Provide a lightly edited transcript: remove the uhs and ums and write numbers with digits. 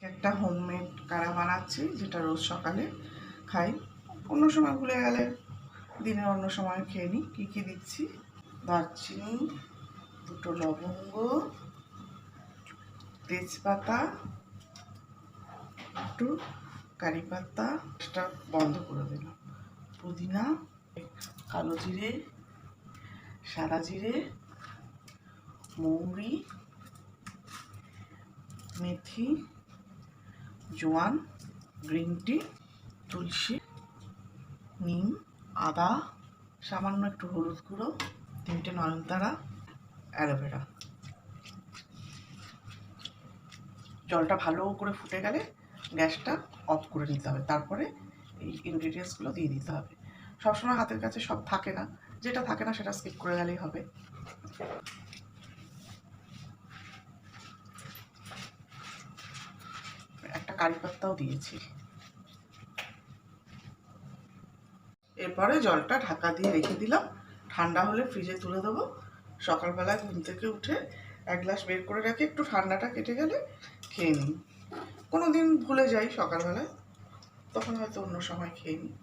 একটা হোমমেড কাড়া বানাচ্ছি, যেটা রোজ সকালে খাই। অন্য সময় ভুলে গেলে দিনের অন্য সময় খেয়ে নিই। কী কী দিচ্ছি: দারচিনি, 2টো লবঙ্গ, তেজপাতা, একটু কারি পাতা, এটা বন্ধ করে দিলাম, পুদিনা, কালো জিরে, সাদা জিরে, মৌরি, মেথি, জোয়ান, গ্রিন টি, তুলসী, নিম, আদা, সামান্য একটু হলুদ গুঁড়ো, 3টে নয়নতারা, অ্যালোভেরা। জলটা ভালো করে ফুটে গেলে গ্যাসটা অফ করে নিতে হবে, তারপরে এই ইনগ্রিডিয়েন্টসগুলো দিয়ে দিতে হবে। সবসময় হাতের কাছে সব থাকে না, যেটা থাকে না সেটা স্কিপ করে গেলেই হবে। একটা কারি পাতাও দিয়েছি। এরপরে জলটা ঢাকা দিয়ে রেখে দিলাম, ঠান্ডা হলে ফ্রিজে তুলে দেবো। সকালবেলা ঘুম থেকে উঠে 1 গ্লাস বের করে রাখি, একটু ঠান্ডাটা কেটে গেলে খেয়ে নিই। কোনো দিন ভুলে যাই সকালবেলায়, তখন হয়তো অন্য সময় খেয়ে নিই।